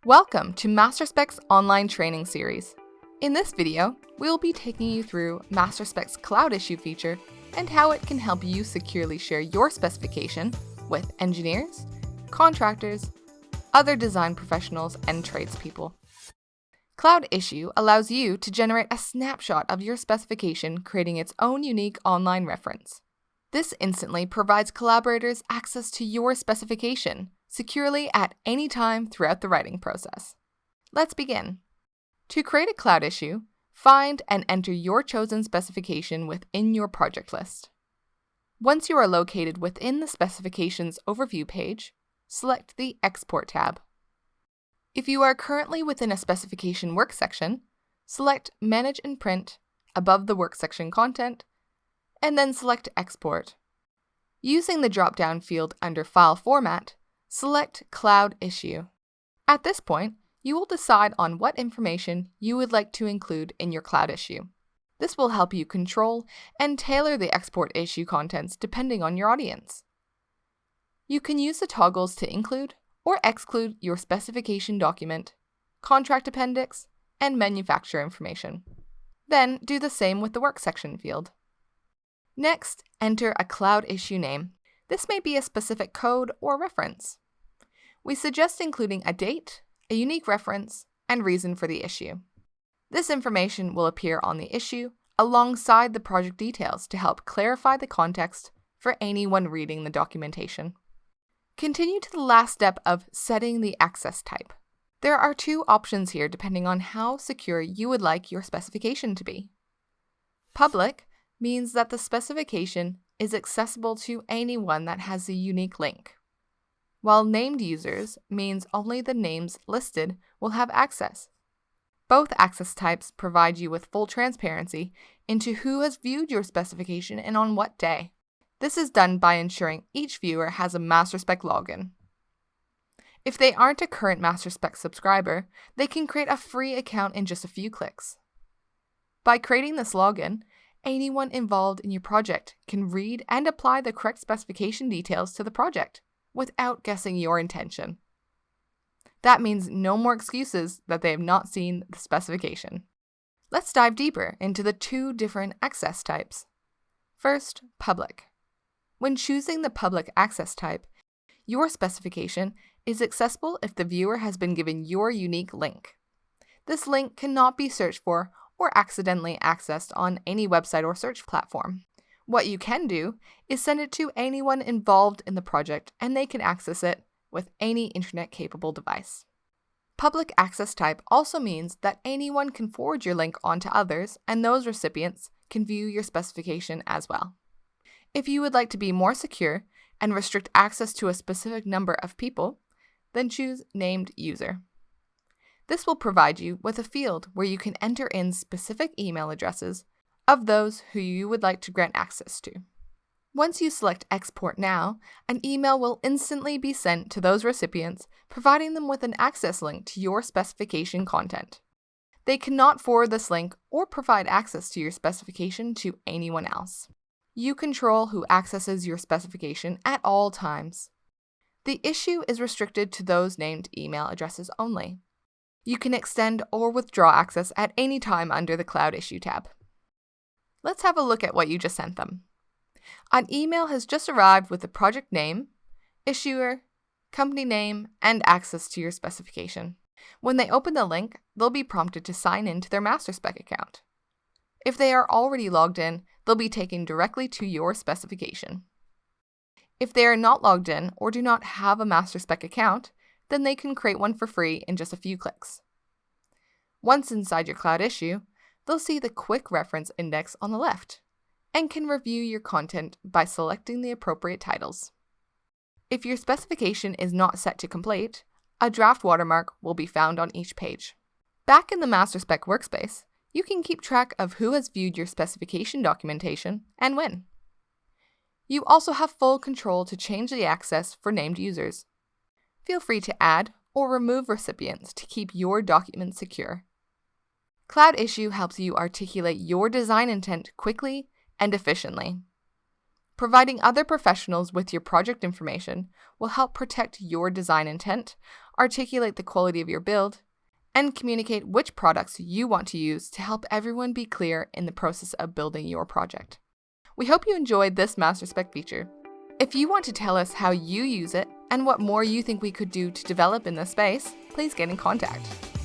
Welcome to Masterspec's online training series. In this video, we will be taking you through Masterspec's Cloud Issue feature and how it can help you securely share your specification with engineers, contractors, other design professionals, and tradespeople. Cloud Issue allows you to generate a snapshot of your specification, creating its own unique online reference. This instantly provides collaborators access to your specification securely at any time throughout the writing process. Let's begin. To create a cloud issue, find and enter your chosen specification within your project list. Once you are located within the specifications overview page, select the Export tab. If you are currently within a specification work section, select Manage and Print above the work section content, and then select Export. Using the drop-down field under File Format, select Cloud Issue. At this point, you will decide on what information you would like to include in your cloud issue. This will help you control and tailor the export issue contents depending on your audience. You can use the toggles to include or exclude your specification document, contract appendix, and manufacturer information. Then do the same with the work section field. Next, enter a cloud issue name. This may be a specific code or reference. We suggest including a date, a unique reference, and reason for the issue. This information will appear on the issue alongside the project details to help clarify the context for anyone reading the documentation. Continue to the last step of setting the access type. There are two options here depending on how secure you would like your specification to be. Public means that the specification is accessible to anyone that has a unique link, while named users means only the names listed will have access. Both access types provide you with full transparency into who has viewed your specification and on what day. This is done by ensuring each viewer has a Masterspec login. If they aren't a current Masterspec subscriber, they can create a free account in just a few clicks. By creating this login, anyone involved in your project can read and apply the correct specification details to the project without guessing your intention. That means no more excuses that they have not seen the specification. Let's dive deeper into the two different access types. First, public. When choosing the public access type, your specification is accessible if the viewer has been given your unique link. This link cannot be searched for or accidentally accessed on any website or search platform. What you can do is send it to anyone involved in the project and they can access it with any internet-capable device. Public access type also means that anyone can forward your link on to others and those recipients can view your specification as well. If you would like to be more secure and restrict access to a specific number of people, then choose Named User. This will provide you with a field where you can enter in specific email addresses of those who you would like to grant access to. Once you select Export Now, an email will instantly be sent to those recipients, providing them with an access link to your specification content. They cannot forward this link or provide access to your specification to anyone else. You control who accesses your specification at all times. The issue is restricted to those named email addresses only. You can extend or withdraw access at any time under the Cloud Issue tab. Let's have a look at what you just sent them. An email has just arrived with the project name, issuer, company name, and access to your specification. When they open the link, they'll be prompted to sign in to their Masterspec account. If they are already logged in, they'll be taken directly to your specification. If they are not logged in or do not have a Masterspec account, then they can create one for free in just a few clicks. Once inside your cloud issue, they'll see the quick reference index on the left and can review your content by selecting the appropriate titles. If your specification is not set to complete, a draft watermark will be found on each page. Back in the Masterspec workspace, you can keep track of who has viewed your specification documentation and when. You also have full control to change the access for named users. Feel free to add or remove recipients to keep your document secure. Cloud Issue helps you articulate your design intent quickly and efficiently. Providing other professionals with your project information will help protect your design intent, articulate the quality of your build, and communicate which products you want to use to help everyone be clear in the process of building your project. We hope you enjoyed this Masterspec feature. If you want to tell us how you use it and what more you think we could do to develop in this space, please get in contact.